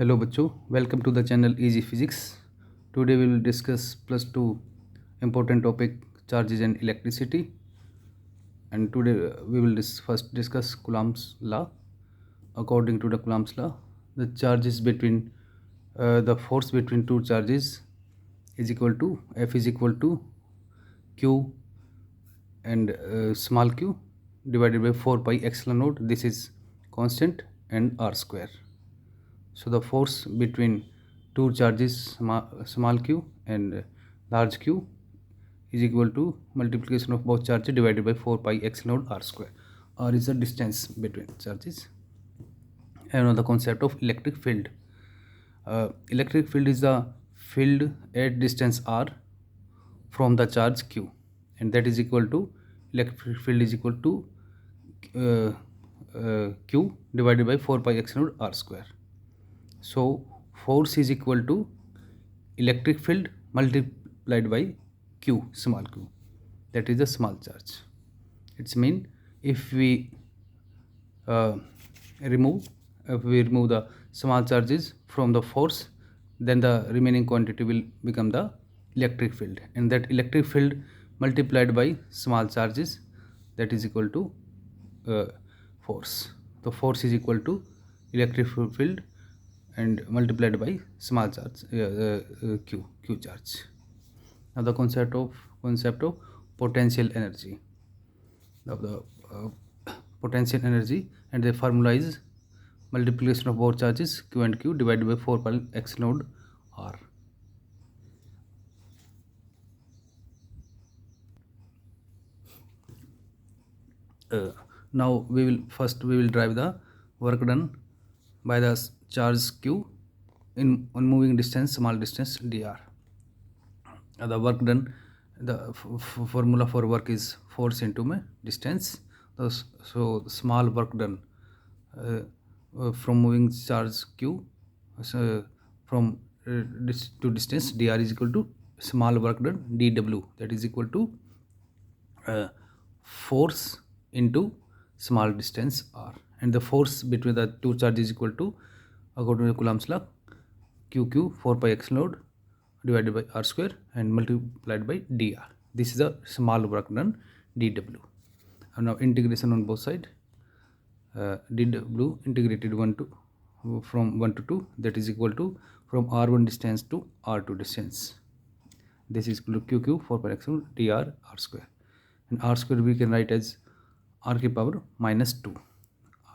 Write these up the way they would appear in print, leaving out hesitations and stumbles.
Hello बच्चों, welcome to the channel easy physics. Today we will discuss +2 important topic, charges and electricity. And today we will first discuss Coulomb's law. According to the Coulomb's law, the charges between the force between two charges is equal to F is equal to Q and small q divided by 4 pi epsilon naught. This is constant, and r square. So the force between two charges small q and large q is equal to multiplication of both charges divided by 4 pi epsilon naught r square. R is the distance between charges. And now the concept of electric field. Electric field is the field at distance r from the charge q, and that is equal to electric field is equal to q divided by 4 pi epsilon naught r square. So force is equal to electric field multiplied by q, small q, that is the small charge. It's mean if we remove the small charges from the force, then the remaining quantity will become the electric field, and that electric field multiplied by small charges, that is equal to force. The force is equal to electric field and multiplied by small charge q charge. Now the concept of potential energy. Now the potential energy, and the formula is multiplication of both charges q and q divided by 4 pi epsilon naught r. Now we will drive the work done by the charge q on moving distance, small distance dr. The work done, the formula for work is force into my distance. So small work done from moving charge q, from to distance dr is equal to small work done dw, that is equal to force into small distance r, and the force between the two charges is equal to, according to Coulomb's law, q 4 pi epsilon naught divided by r square and multiplied by dr. This is a small work done dw. And now integration on both sides. Dw integrated from 1 to 2, that is equal to from r1 distance to r2 distance. This is equal to q 4 pi epsilon dr r square, and r square we can write as r की power -2,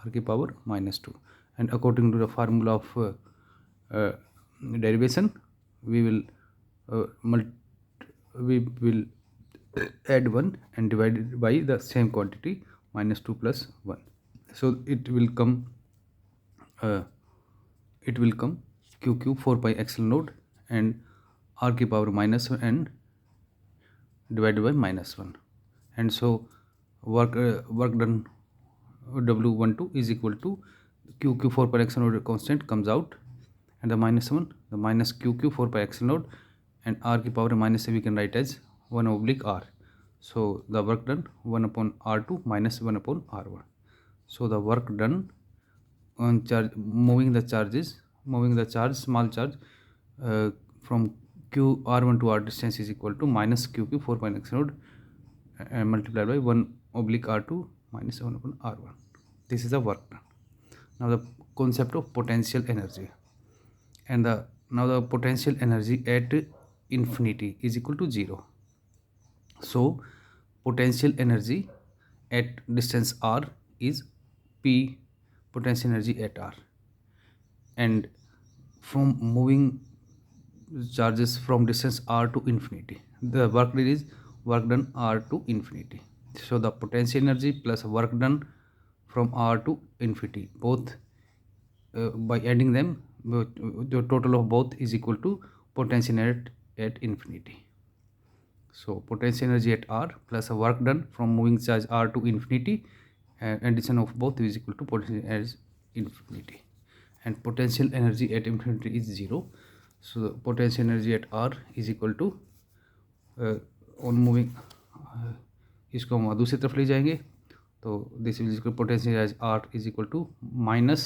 r की power -2. And according to the formula of derivation, we will add 1 and divide it by the same quantity, -2 plus 1. So it will come q 4 pi epsilon naught and r की power -1 and divided by -1. And so work done W12 is equal to q 4 pi epsilon naught constant comes out, and the -1, the minus q 4 pi epsilon naught, and r की power -, we can write as 1 oblique r. So the work done 1 upon r2 minus 1 upon r1. So the work done on charge moving the charge small charge from q r1 to r distance is equal to minus q 4 pi epsilon naught multiplied by 1 oblique r2 minus 1 upon r1. This is the work done. Now the concept of potential energy, and now the potential energy at infinity is equal to 0. So potential energy at distance r is p potential energy at r, and from moving charges from distance r to infinity, the work done is work done r to infinity. So the potential energy plus work done from r to infinity, both by adding them, the total of both is equal to potential energy at infinity. So potential energy at r plus a work done from moving charge r to infinity, and addition of both is equal to potential energy infinity. And potential energy at infinity is 0. So the potential energy at r is equal to on moving, इसको हम दूसरी तरफ ले जाएंगे, तो this will equal potential as r is equal to minus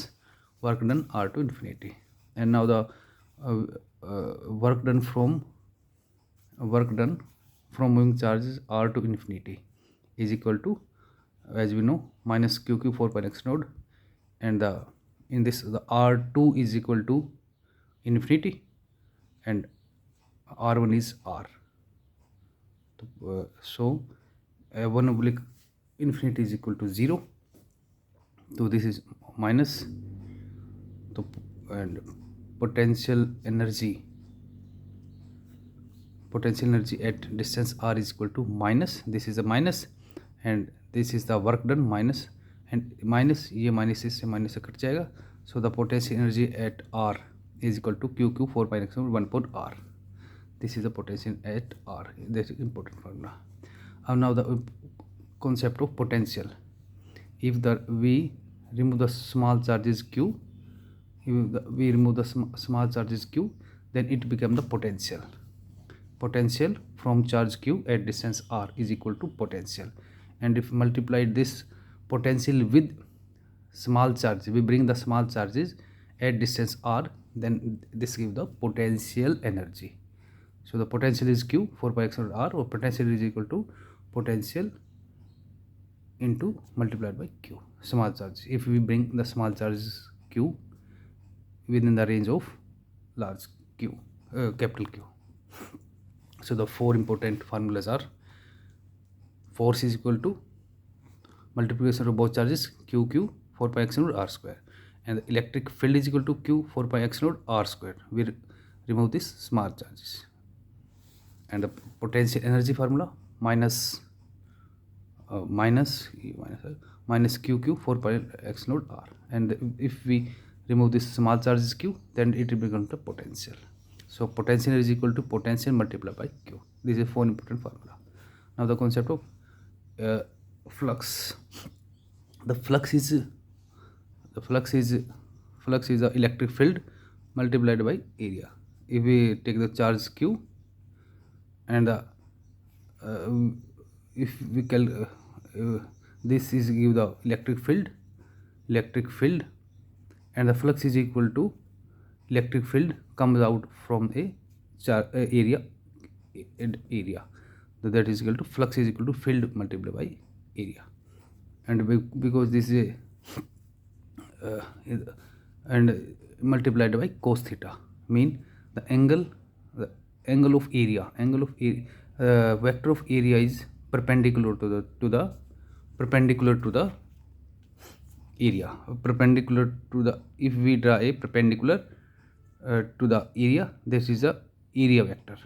work done r to infinity. and now the uh, work done from moving charges r to infinity is equal to, as we know, minus q 4 pi x node, and in this the r2 is equal to infinity and r1 is r. So 1 oblique infinity is equal to 0, so this is minus. So and potential energy at distance r is equal to minus, this is a minus, and this is the work done minus, and minus ये minus इससे minus से cut जाएगा. So the potential energy at r is equal to q 4 pi x 1 upon r. This is the potential at r. This is important formula. Now the concept of potential. If we remove the small charges q, we remove the small charges q, then it become the potential. Potential from charge q at distance r is equal to potential, and if multiply this potential with small charge, we bring the small charges at distance r, then this gives the potential energy. So the potential is q 4 pi x r, or potential is equal to potential into multiplied by q, small charge. If we bring the small charges q within the range of large q, capital Q. So the four important formulas are: force is equal to multiplication of both charges q 4 pi x node r square, and the electric field is equal to q 4 pi x node r square. We remove this small charges, and the potential energy formula minus q 4 pi x node r, and if we remove this small charges q, then it will become the potential. So potential is equal to potential multiplied by q. This is four important formula. Now the concept of flux. The flux is the electric field multiplied by area. If we take the charge q, and if we this is give the electric field, and the flux is equal to electric field comes out from a area, that is equal to flux is equal to field multiplied by area, and because this is and multiplied by cos theta, mean the angle of area, vector of area is perpendicular to the area, if we draw a perpendicular to the area, this is the area vector,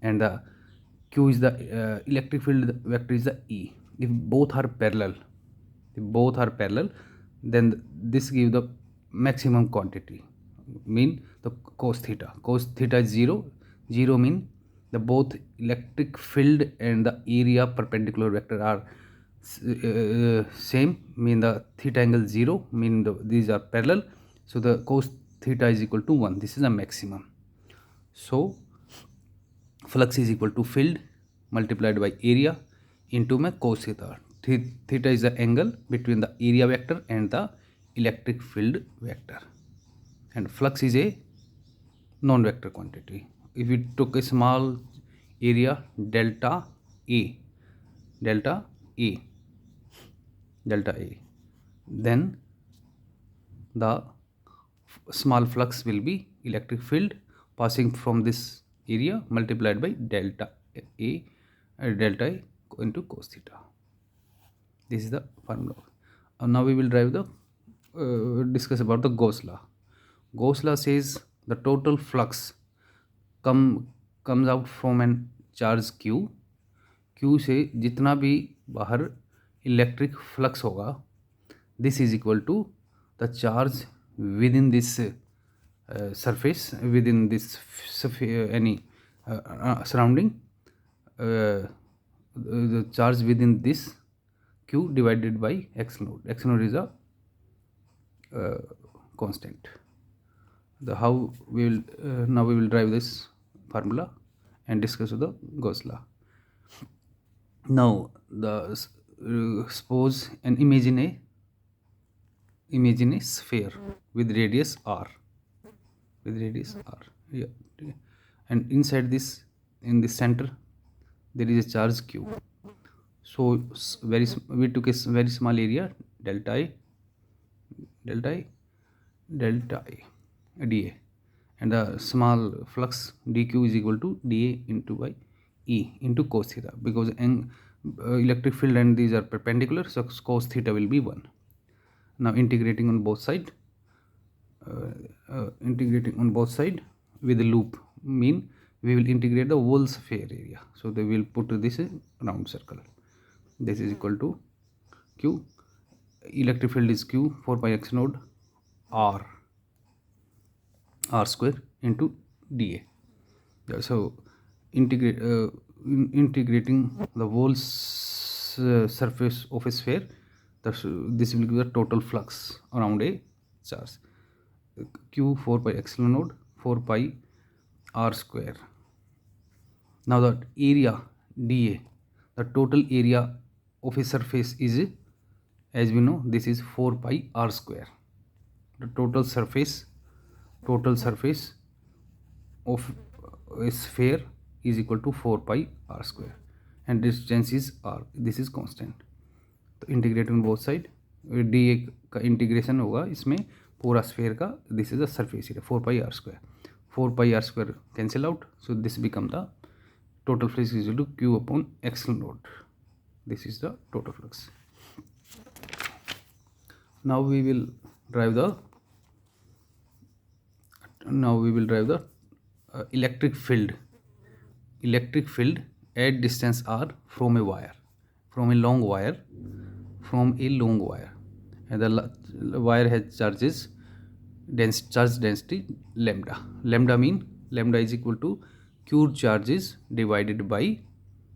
and the q is the electric field vector is the E. If both are parallel, then this gives the maximum quantity, mean the cos theta is 0 mean the both electric field and the area perpendicular vector are same, mean the theta angle 0, mean these are parallel, so the cos theta is equal to 1. This is a maximum. So flux is equal to field multiplied by area into my cos theta. Theta is the angle between the area vector and the electric field vector, and flux is a non-vector quantity. If we took a small area delta A, then the small flux will be electric field passing from this area multiplied by delta A into cos theta. This is the formula. Now we will discuss about the Gauss law. Gauss law says the total flux comes out from an charge q से जितना भी बाहर electric flux होगा, this is equal to the charge within this surface, within this any surrounding, the charge within this q divided by x node. X node is a constant. How we will now we will drive this formula and discuss the Gauss law. Now suppose and imagine a sphere with radius r. with radius r. Yeah. And inside this, in the center, there is a charge q. So we took a very small area, delta I, delta I, delta I, dA, and the small flux dq is equal to dA into by E into cos theta, because electric field and these are perpendicular, so cos theta will be 1. Now integrating on both side, with the loop, mean we will integrate the whole sphere area. So they will put this round circle. This is equal to q. Electric field is q 4 pi x node r square into dA. Yeah, so integrating the whole surface of a sphere, this will give the total flux around a charge. Q 4 pi epsilon node 4 pi r square. Now the area dA, the total area of a surface is, as we know, this is 4 pi r square. The total surface of a sphere is equal to 4 pi r square, and distance is r. This is constant. तो integrate on both side, D A का integration होगा इसमें पूरा sphere का. This is the surface area 4 pi r square. 4 pi r square cancel out, so this become the total flux is equal to q upon epsilon naught. This is the total flux. Now we will drive the electric field at distance r from a wire, from a long wire, and the wire has charge density lambda. Lambda is equal to q charges divided by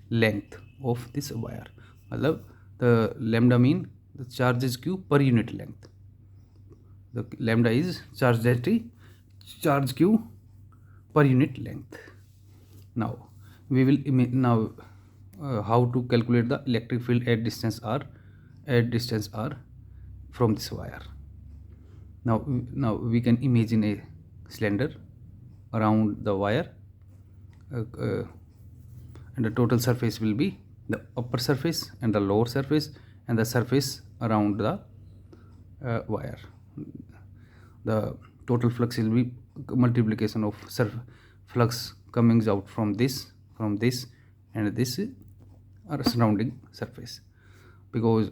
length of this wire. मतलब the lambda mean the charge is q per unit length. The lambda is charge density, charge q per unit length. Now we will how to calculate the electric field at distance r from this wire. Now we can imagine a cylinder around the wire, and the total surface will be the upper surface and the lower surface and the surface around the wire. The total flux will be multiplication of flux coming out from this and this surrounding surface, because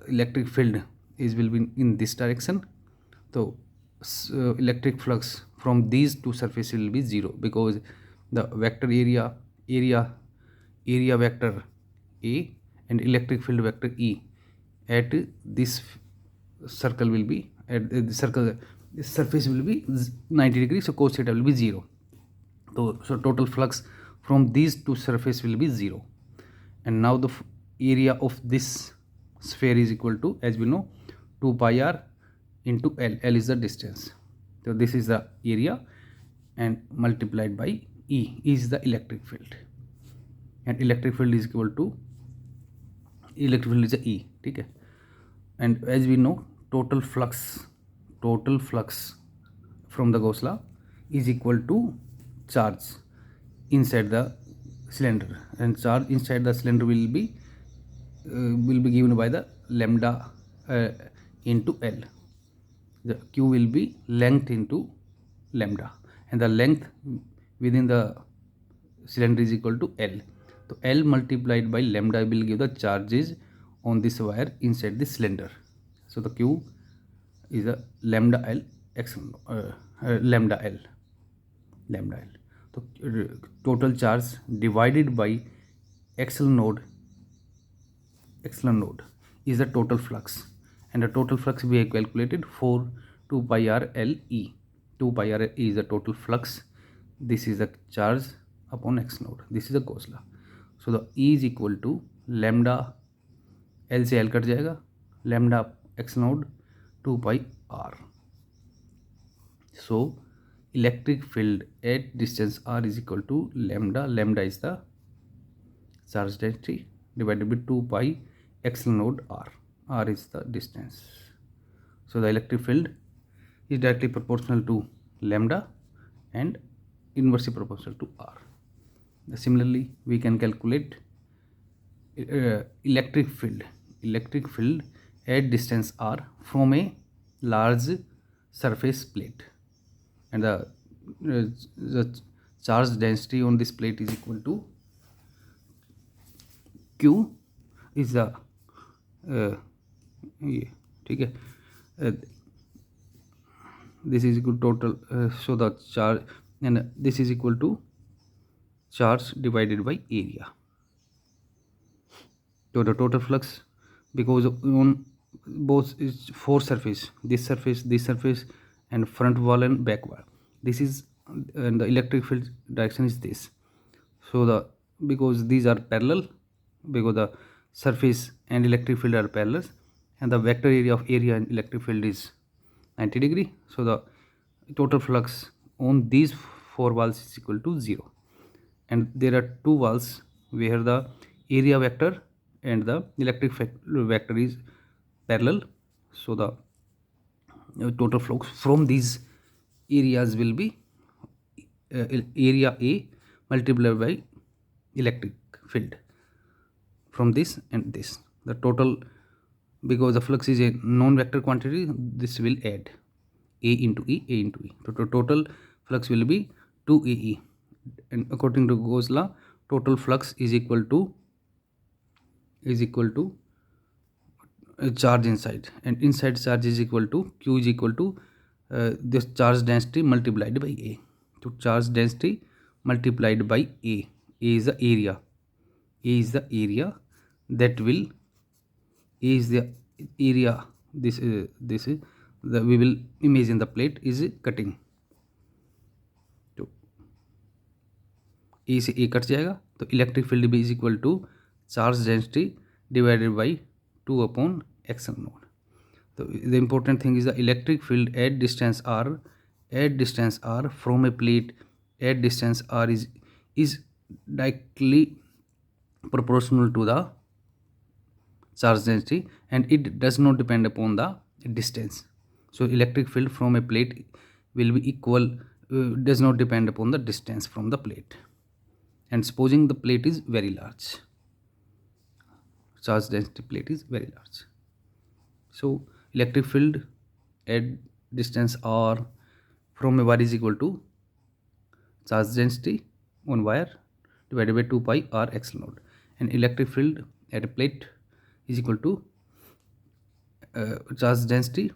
electric field will be in this direction. So electric flux from these two surfaces will be 0, because the vector area vector A and electric field vector E at this circle will be, at this surface will be 90 degrees, so cos theta will be 0. So total flux from these two surfaces will be 0. And now the area of this sphere is equal to, as we know, 2 pi r into L. L is the distance. So this is the area, and multiplied by E is the electric field. And electric field is equal to, electric field is a E. ठीक है. And as we know, total flux from the Gauss law is equal to charge inside the cylinder, and charge inside the cylinder will be given by the lambda into L. The q will be length into lambda, and the length within the cylinder is equal to L. So L multiplied by lambda will give the charges on this wire inside the cylinder. So the q is a lambda L lambda L. So total charge divided by epsilon node is the total flux, and the total flux we have calculated for 2 pi r L E. 2 pi r is the total flux. This is the charge upon x node. This is the Gauss law. So the E is equal to lambda L से L cut जाएगा, lambda x node 2 pi r. So electric field at distance r is equal to lambda. Lambda is the charge density divided by 2 pi epsilon node r. R is the distance. So the electric field is directly proportional to lambda and inversely proportional to r. Similarly, we can calculate electric field at distance r from a large surface plate, and the charge density on this plate is equal to q is the ये ठीक है, this is equal to total, so the charge, and this is equal to charge divided by area. So the total flux, because on both is four surface, this surface and front wall and back wall, this is, and the electric field direction is this. So the, because these are parallel, because the surface and electric field are parallel, and the vector area of area and electric field is 90 degree, so the total flux on these four walls is equal to 0. And there are two walls where the area vector and the electric vector is parallel, so the total flux from these areas will be area A multiplied by electric field from this and this. The total, because the flux is a non-vector quantity, this will add A into E, A into E. So total flux will be 2AE, and according to Gauss law, total flux is equal to charge inside, and inside charge is equal to Q is equal to this charge density multiplied by A. So charge density multiplied by A is the area. A is the area that will, A is the area, this is the, we will imagine the plate is cutting, तो A से A कट जाएगा, तो electric field भी is equal to charge density divided by 2 upon epsilon naught. So the important thing is the electric field at distance r from a plate at distance r is directly proportional to the charge density, and it does not depend upon the distance. So electric field from a plate will be equal, does not depend upon the distance from the plate, and supposing the plate is very large, charge density plate is very large. So electric field at distance r from a wire is equal to charge density on wire divided by 2 pi r axle node, and electric field at a plate is equal to charge density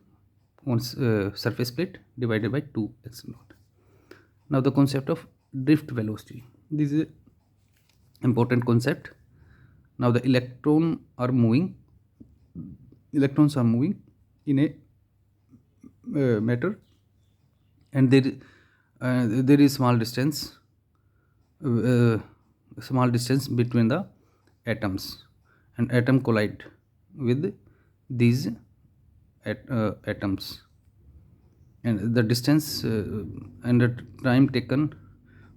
on surface plate divided by 2 axle node. Now the concept of drift velocity, this is an important concept. Now the electrons are moving in a matter, and there is small distance between the atoms, and atom collide with these atoms, and the distance and the time taken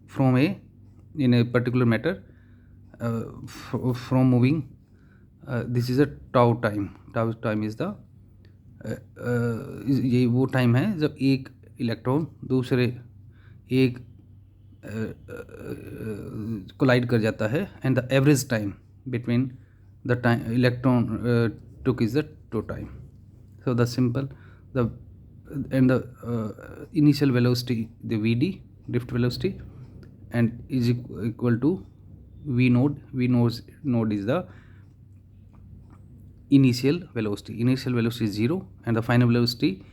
from in a particular matter from moving, this is a tau time. Tau time is the ये वो time है जब एक electron दूसरे एक collide कर जाता है, and the average time between the time electron took is the two time. So the simple, the and the initial velocity, the vd drift velocity, and is equal to v node. Node is the initial velocity is 0, and the final velocity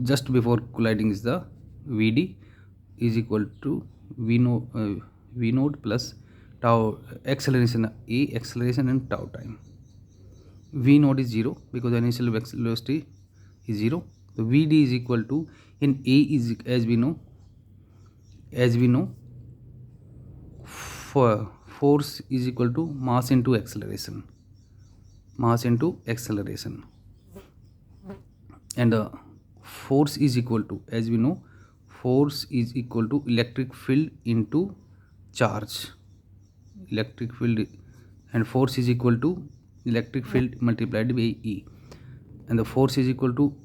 just before colliding is the vd is equal to v node plus tau acceleration and tau time. V node is 0 because the initial velocity is 0. So vd is equal to, in A is, as we know force is equal to mass into acceleration, and force is equal to, as we know, force is equal to electric field into charge, and force is equal to electric field multiplied by E, and the force is equal to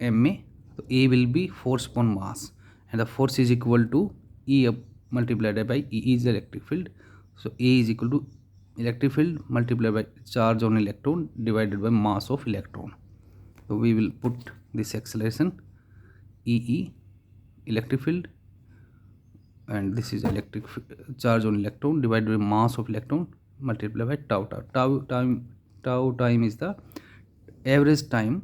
ma. So A will be force upon mass, and the force is equal to E multiplied by E is the electric field. So A is equal to electric field multiplied by charge on electron divided by mass of electron. So we will put this acceleration EE, electric field, and this is charge on electron divided by mass of electron multiplied by tau time is the average time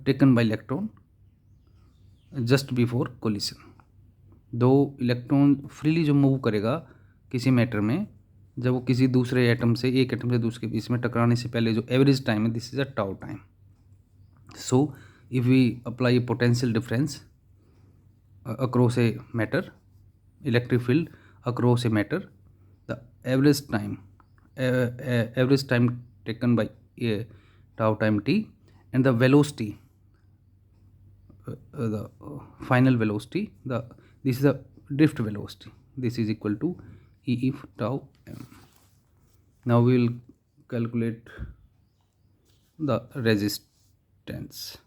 taken by electron just before collision. दो electron freely जो move करेगा किसी matter में, जब वो किसी दूसरे atom से, एक एटम से दूसरे के बीच में टकराने से पहले जो एवरेज टाइम है, this is a tau time. So if we apply a potential difference across a matter, electric field across a matter, the average time taken by tau time t, and the velocity, the final velocity, this is the drift velocity, this is equal to E if tau m. Now we will calculate the resistance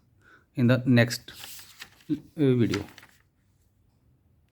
in the next video.